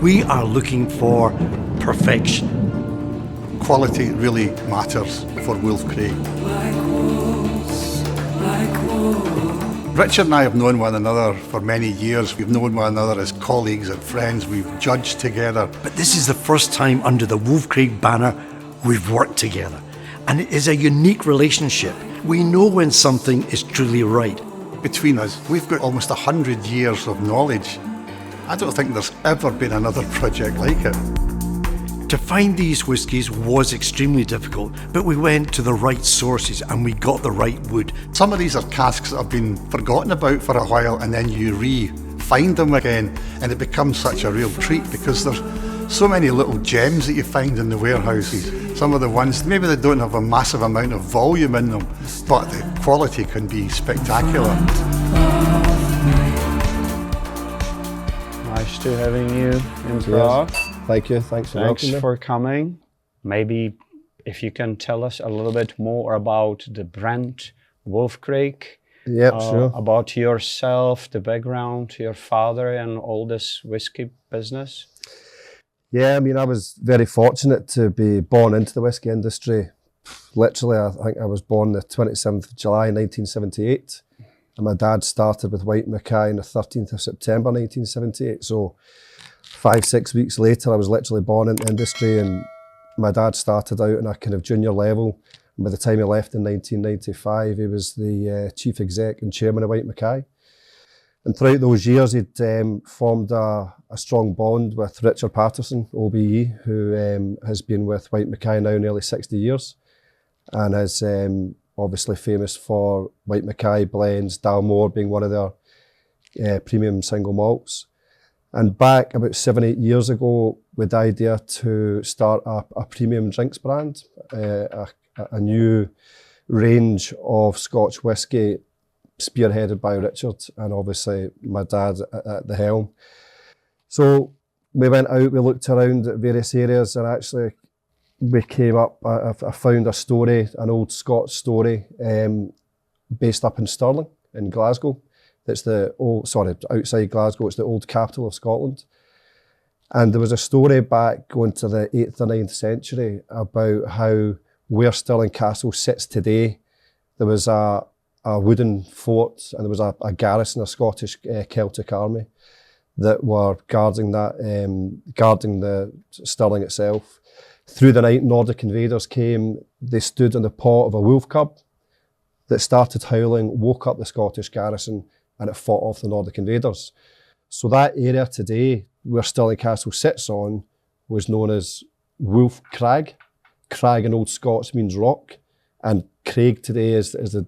We are looking for perfection. Quality really matters for Wolfcraig. Richard and I have known one another for many years. We've known one another as colleagues and friends. We've judged together. But this is the first time under the Wolfcraig banner we've worked together. And it is a unique relationship. We know when something is truly right. Between us, we've got almost 100 years of knowledge. I don't think there's ever been another project like it. To find these whiskies was extremely difficult, but we went to the right sources and we got the right wood. Some of these are casks that have been forgotten about for a while, and then you re-find them again, and it becomes such a real treat because there's so many little gems that you find in the warehouses. Some of the ones, maybe they don't have a massive amount of volume in them, but the quality can be spectacular. Nice to having you in Prague. Thank you. Thanks for welcoming me. Thanks for coming. Maybe if you can tell us a little bit more about the brand Wolfcraig. Yep, sure. About yourself, the background, your father and all this whiskey business. Yeah, I mean, I was very fortunate to be born into the whiskey industry. Literally, I think I was born the 27th of July 1978. And my dad started with White Mackay on the 13th of September 1978. So 5-6 weeks later, I was literally born into the industry, and my dad started out in a kind of junior level. And by the time he left in 1995, he was the chief exec and chairman of White Mackay. And throughout those years, he'd formed a strong bond with Richard Patterson, OBE, who has been with White Mackay now nearly 60 years, and is obviously famous for White Mackay blends, Dalmore being one of their premium single malts. And back about 7-8 years ago, with the idea to start a premium drinks brand, a new range of Scotch whisky, spearheaded by Richard and obviously my dad at the helm. So we went out, we looked around at various areas, and actually we came up, I found a story, an old Scots story, based up in Stirling in Glasgow. It's outside Glasgow, it's the old capital of Scotland. And there was a story back going to the 8th or 9th century about how where Stirling Castle sits today, there was a wooden fort, and there was a garrison, a Scottish Celtic army that were guarding the Stirling itself. Through the night, Nordic invaders came. They stood on the paw of a wolf cub that started howling, woke up the Scottish garrison, and it fought off the Nordic invaders. So that area today, where Stirling Castle sits on, was known as Wolfcraig. Crag in Old Scots means rock, and Craig today is the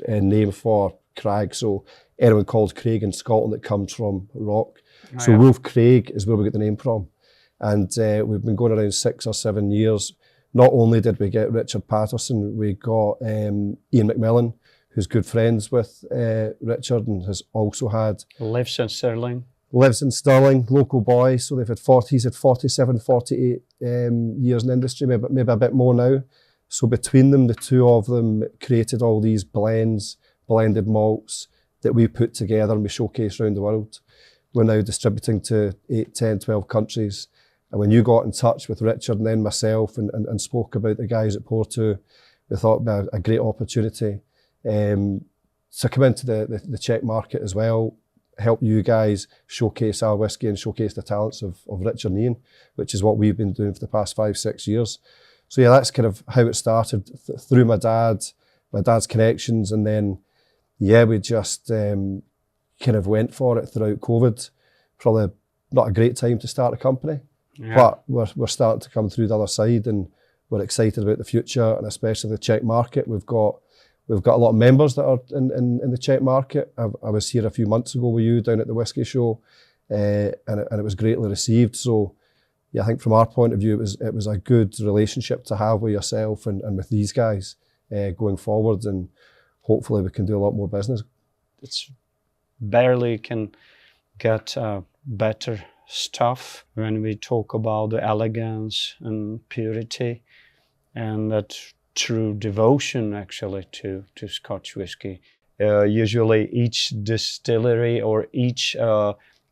name for Crag. So anyone called Craig in Scotland, it comes from rock. Oh, so yeah. Wolfcraig is where we get the name from. And we've been going around 6 or 7 years. Not only did we get Richard Patterson, we got Ian McMillan, who's good friends with Richard and has also had... Lives in Stirling, local boy. So he's had 47, 48 years in the industry, maybe a bit more now. So between them, the two of them created all these blends, blended malts that we put together and we showcase around the world. We're now distributing to 8, 10, 12 countries. And when you got in touch with Richard and then myself and spoke about the guys at Portu, we thought it'd be a great opportunity to come into the Czech market as well, help you guys showcase our whiskey and showcase the talents of Richard and Ian, which is what we've been doing for the past 5-6 years. So yeah, that's kind of how it started through my dad's connections, and then yeah, we just kind of went for it throughout COVID. Probably not a great time to start a company, but we're starting to come through the other side, and we're excited about the future, and especially the Czech market. We've got a lot of members that are in the Czech market. I was here a few months ago with you down at the Whisky Show, and it was greatly received. So yeah, I think from our point of view, it was a good relationship to have with yourself and with these guys going forward, and hopefully we can do a lot more business. It's barely can get better stuff when we talk about the elegance and purity and that true devotion actually to Scotch whisky. Usually each distillery or each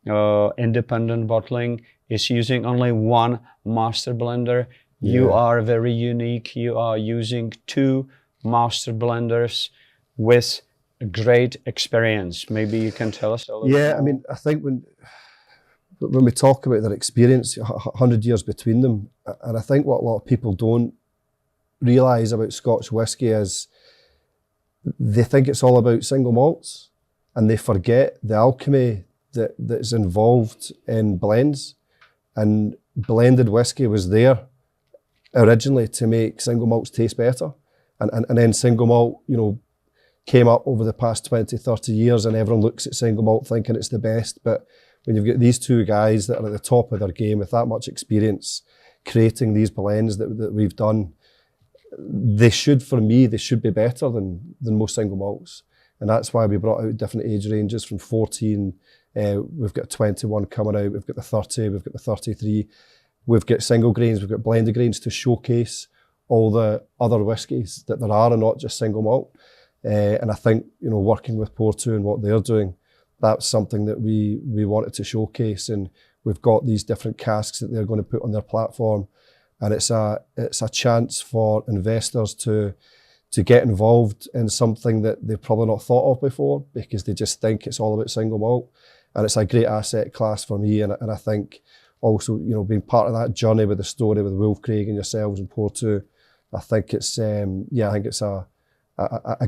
independent bottling is using only one master blender. You are very unique. You are using 2 master blenders with a great experience. Maybe you can tell us a little Yeah, more. I mean, I think when we talk about their experience, 100 years between them, and I think what a lot of people don't realise about Scotch whisky is they think it's all about single malts, and they forget the alchemy that's involved in blends. And blended whisky was there originally to make single malts taste better. And then single malt, you know, came up over the past 20, 30 years, and everyone looks at single malt thinking it's the best. But when you've got these 2 guys that are at the top of their game with that much experience creating these blends that we've done, they should be better than most single malts. And that's why we brought out different age ranges from 14, we've got 21 coming out, we've got the 30, we've got the 33, we've got single grains, we've got blended grains to showcase all the other whiskies that there are and not just single malt. And I think, you know, working with Portu and what they're doing, that's something that we wanted to showcase. And we've got these different casks that they're going to put on their platform. And it's a chance for investors to get involved in something that they've probably not thought of before, because they just think it's all about single malt. And it's a great asset class for me. And I think also, you know, being part of that journey with the story with Wolfcraig and yourselves and Portu, I think it's a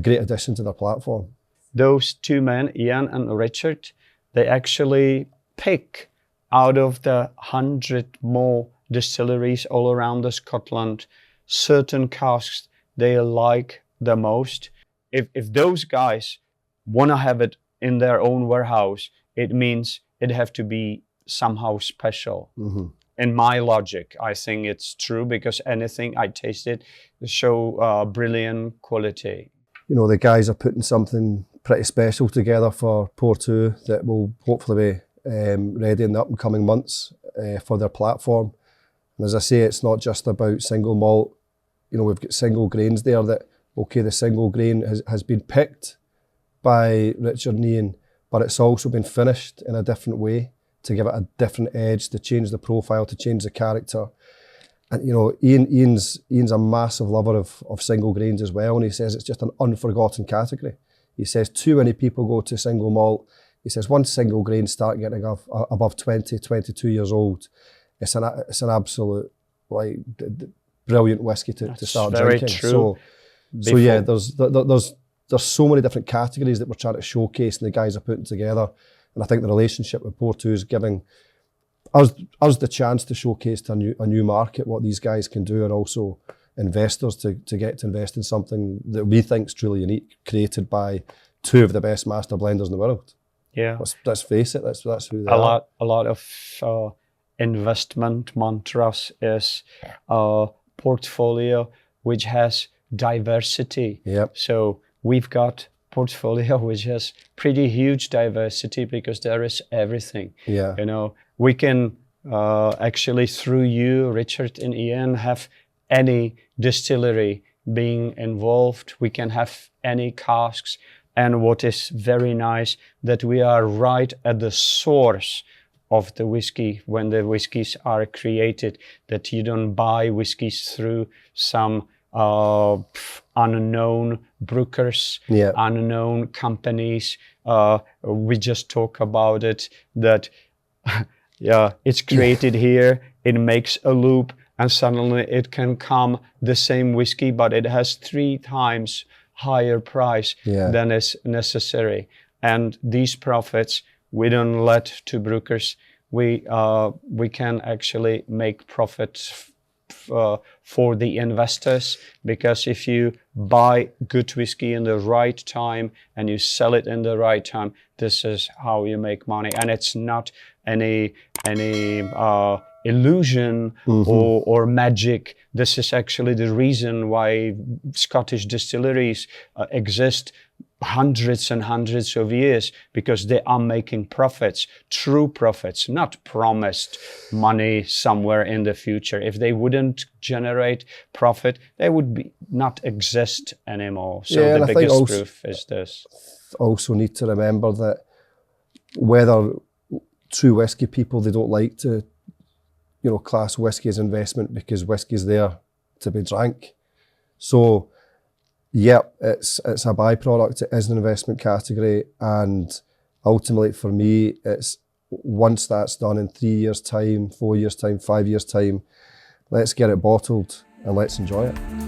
great addition to their platform. Those 2 men, Ian and Richard, they actually pick out of the 100 more distilleries all around the Scotland certain casks they like the most. If those guys want to have it in their own warehouse, it means it have to be somehow special. Mm-hmm. In my logic, I think it's true, because anything I tasted show brilliant quality. You know, the guys are putting something pretty special together for Portu that will hopefully be ready in the up and coming months for their platform. And as I say, it's not just about single malt. You know, we've got single grains there that, okay, the single grain has been picked by Richard and Ian, but it's also been finished in a different way to give it a different edge, to change the profile, to change the character. And, you know, Ian's a massive lover of single grains as well, and he says it's just an unforgotten category. He says too many people go to single malt. He says once single grains start getting above 20, 22 years old, it's an absolute, like, brilliant whiskey to start very drinking. True. So yeah, there's so many different categories that we're trying to showcase and the guys are putting together. And I think the relationship with Portu is giving us the chance to showcase to a new market what these guys can do, and also investors to get to invest in something that we think is truly unique, created by 2 of the best master blenders in the world. Yeah. Let's face it, that's who they are. A lot of investment mantras is portfolio which has diversity. Yep. So we've got portfolio which has pretty huge diversity because there is everything. Yeah. You know, we can actually, through you, Richard and Ian, have any distillery being involved. We can have any casks. And what is very nice, that we are right at the source of the whiskey when the whiskies are created, that you don't buy whiskies through some unknown brewers, Yeah. unknown companies. We just talk about it, that yeah, it's created here, it makes a loop, and suddenly it can come the same whiskey, but it has 3 times higher price than is necessary. And these profits we don't let to brokers. We can actually make profits for the investors, because if you buy good whiskey in the right time and you sell it in the right time, this is how you make money. And it's not any illusion or magic. This is actually the reason why Scottish distilleries exist hundreds and hundreds of years, because they are making profits, true profits, not promised money somewhere in the future. If they wouldn't generate profit, they would not exist anymore. So the biggest proof is this. Also need to remember that whether true whiskey people, they don't like to, you know, class whiskey as investment because whiskey's there to be drank. So, yeah, it's a byproduct. It is an investment category, and ultimately for me, it's once that's done in 3 years' time, 4 years' time, 5 years' time, let's get it bottled and let's enjoy it.